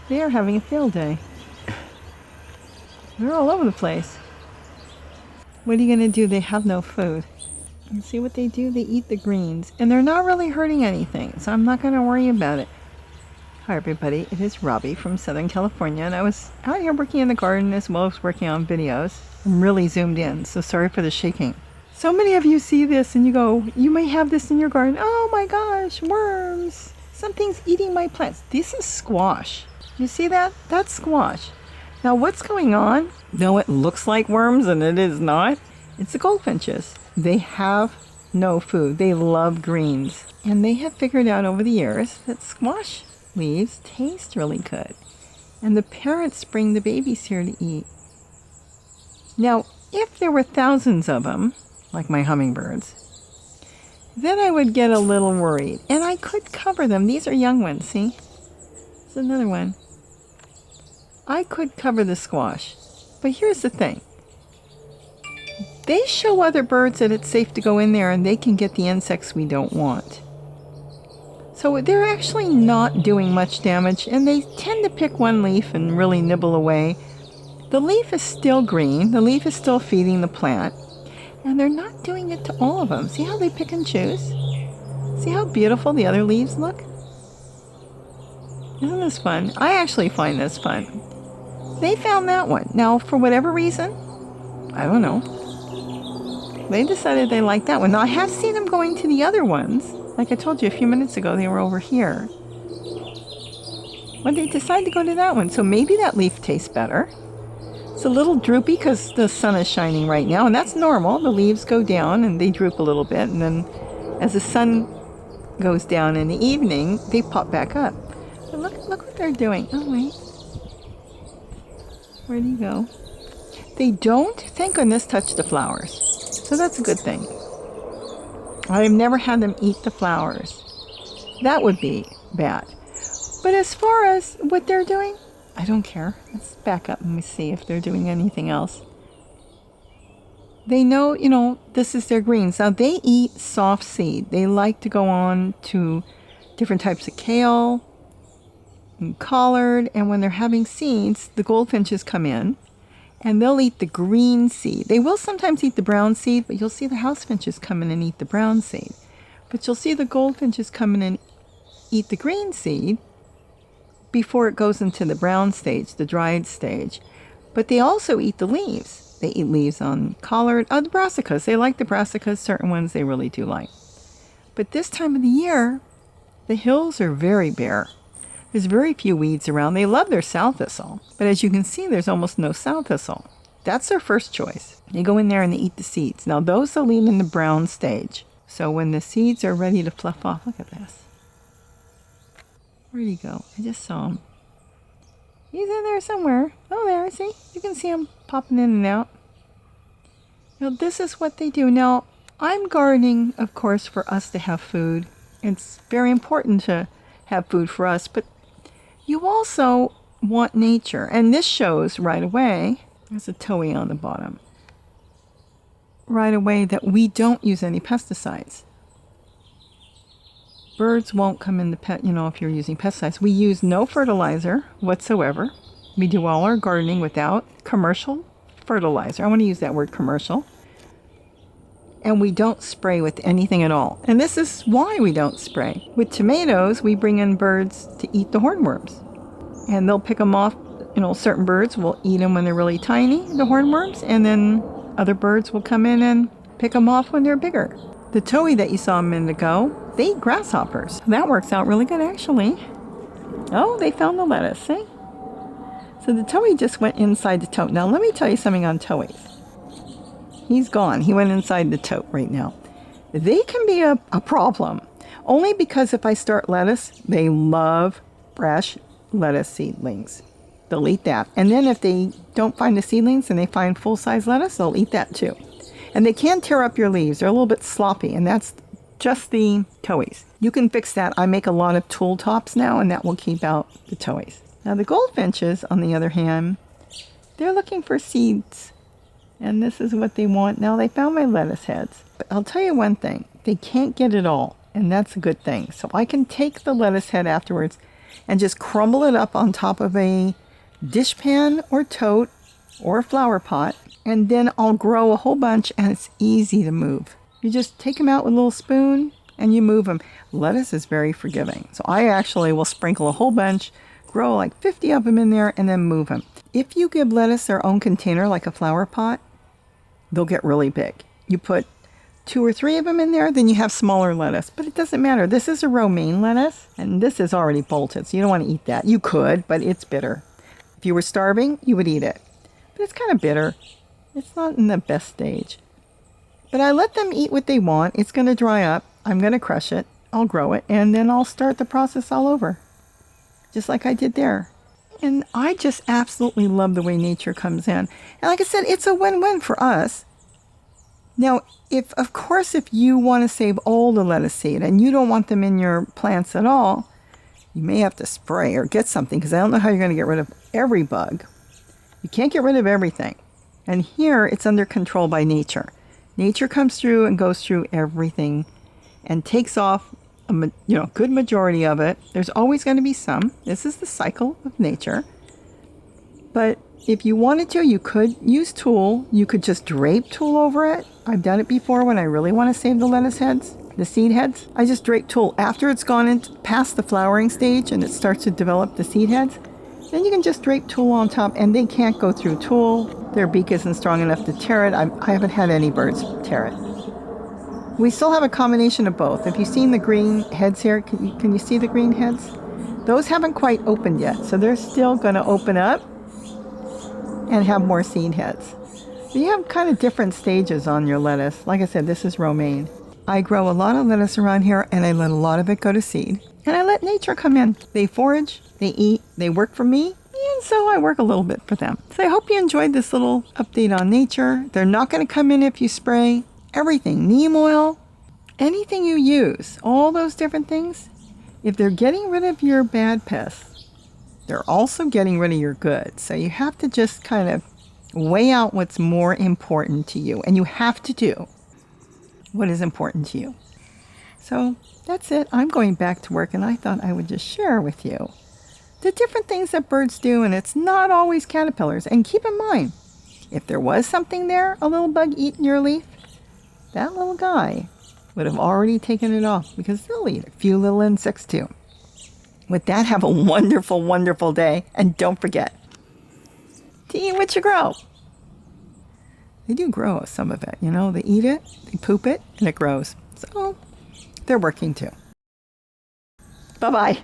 They are having a field day. They're all over the place. What are you going to do? They have no food. And see what they do? They eat the greens. And they're not really hurting anything, so I'm not going to worry about it. Hi everybody, it is Robbie from Southern California, and I was out here working in the garden as well as working on videos. I'm really zoomed in, so sorry for the shaking. So many of you see this and you go, you may have this in your garden. Oh my gosh, worms. Something's eating my plants. This is squash. You see that? That's squash. Now what's going on? No, it looks like worms and it is not. It's the goldfinches. They have no food. They love greens. And they have figured out over the years that squash leaves taste really good. And the parents bring the babies here to eat. Now, if there were thousands of them, like my hummingbirds, then I would get a little worried. And I could cover them. These are young ones, see? There's another one. I could cover the squash. But here's the thing. They show other birds that it's safe to go in there and they can get the insects we don't want. So they're actually not doing much damage, and they tend to pick one leaf and really nibble away. The leaf is still green. The leaf is still feeding the plant. And they're not doing it to all of them. See how they pick and choose? See how beautiful the other leaves look? Isn't this fun? I actually find this fun. They found that one. Now, for whatever reason, I don't know, they decided they liked that one. Now, I have seen them going to the other ones. Like I told you a few minutes ago, they were over here. But they decided to go to that one. So maybe that leaf tastes better. It's a little droopy because the sun is shining right now. And that's normal. The leaves go down and they droop a little bit. And then as the sun goes down in the evening, they pop back up. But look what they're doing. Oh, wait. Where'd he go? They don't, thank goodness, touch the flowers. So that's a good thing. I've never had them eat the flowers. That would be bad. But as far as what they're doing, I don't care. Let's back up and see if they're doing anything else. They know, this is their greens. Now, they eat soft seed. They like to go on to different types of kale and collard. And when they're having seeds, the goldfinches come in. And they'll eat the green seed. They will sometimes eat the brown seed, but you'll see the house finches come in and eat the brown seed. But you'll see the goldfinches come in and eat the green seed before it goes into the brown stage, the dried stage. But they also eat the leaves. They eat leaves on collard, the brassicas. They like the brassicas. Certain ones they really do like. But this time of the year, the hills are very bare. There's very few weeds around. They love their sow thistle. But as you can see, there's almost no sow thistle. That's their first choice. They go in there and they eat the seeds. Now, those they'll leave in the brown stage. So when the seeds are ready to fluff off, look at this. Where'd he go? I just saw him. He's in there somewhere. Oh, there, see? You can see him popping in and out. Now, this is what they do. Now, I'm gardening, of course, for us to have food. It's very important to have food for us, but you also want nature. And this shows right away, there's a towhee on the bottom, right away that we don't use any pesticides. Birds won't come in the if you're using pesticides. We use no fertilizer whatsoever. We do all our gardening without commercial fertilizer. I want to use that word commercial. And we don't spray with anything at all. And this is why we don't spray. With tomatoes, we bring in birds to eat the hornworms. And they'll pick them off. Certain birds will eat them when they're really tiny, the hornworms. And then other birds will come in and pick them off when they're bigger. The towhee that you saw a minute ago, they eat grasshoppers. That works out really good, actually. Oh, they found the lettuce, see? So the towhee just went inside the tote. Now, let me tell you something on towhees. He's gone. He went inside the tote right now. They can be a problem. Only because if I start lettuce, they love fresh lettuce seedlings. They'll eat that. And then if they don't find the seedlings and they find full-size lettuce, they'll eat that too. And they can tear up your leaves. They're a little bit sloppy, and that's just the towhees. You can fix that. I make a lot of tool tops now, and that will keep out the towhees. Now the goldfinches, on the other hand, they're looking for seeds. And this is what they want. Now, they found my lettuce heads. But I'll tell you one thing. They can't get it all. And that's a good thing. So I can take the lettuce head afterwards and just crumble it up on top of a dishpan or tote or a flower pot. And then I'll grow a whole bunch, and it's easy to move. You just take them out with a little spoon and you move them. Lettuce is very forgiving. So I actually will sprinkle a whole bunch, grow like 50 of them in there, and then move them. If you give lettuce their own container, like a flower pot, they'll get really big. You put 2 or 3 of them in there, then you have smaller lettuce. But it doesn't matter. This is a romaine lettuce, and this is already bolted, so you don't want to eat that. You could, but it's bitter. If you were starving, you would eat it. But it's kind of bitter. It's not in the best stage. But I let them eat what they want. It's going to dry up. I'm going to crush it. I'll grow it, and then I'll start the process all over, just like I did there. And I just absolutely love the way nature comes in. And like I said, it's a win-win for us. Now, of course, if you want to save all the lettuce seed and you don't want them in your plants at all, you may have to spray or get something, because I don't know how you're going to get rid of every bug. You can't get rid of everything. And here, it's under control by nature. Nature comes through and goes through everything and takes off a good majority of it. There's always going to be some. This is the cycle of nature. But if you wanted to, you could use tulle. You could just drape tulle over it. I've done it before when I really want to save the lettuce heads, the seed heads. I just drape tulle after it's gone past the flowering stage and it starts to develop the seed heads. Then you can just drape tulle on top, and they can't go through tulle. Their beak isn't strong enough to tear it. I haven't had any birds tear it. We still have a combination of both. If you've seen the green heads here, can you see the green heads? Those haven't quite opened yet, so they're still going to open up and have more seed heads. So you have kind of different stages on your lettuce. Like I said, this is romaine. I grow a lot of lettuce around here, and I let a lot of it go to seed. And I let nature come in. They forage, they eat, they work for me, and so I work a little bit for them. So I hope you enjoyed this little update on nature. They're not going to come in if you spray. Everything, neem oil, anything you use, all those different things, if they're getting rid of your bad pests, they're also getting rid of your good. So you have to just kind of weigh out what's more important to you, and you have to do what is important to you. So that's it. I'm going back to work, and I thought I would just share with you the different things that birds do, and it's not always caterpillars. And keep in mind, if there was something there, a little bug eating your leaf, that little guy would have already taken it off, because they'll eat a few little insects too. With that, have a wonderful, wonderful day. And don't forget to eat what you grow. They do grow some of it, They eat it, they poop it, and it grows. So they're working too. Bye-bye.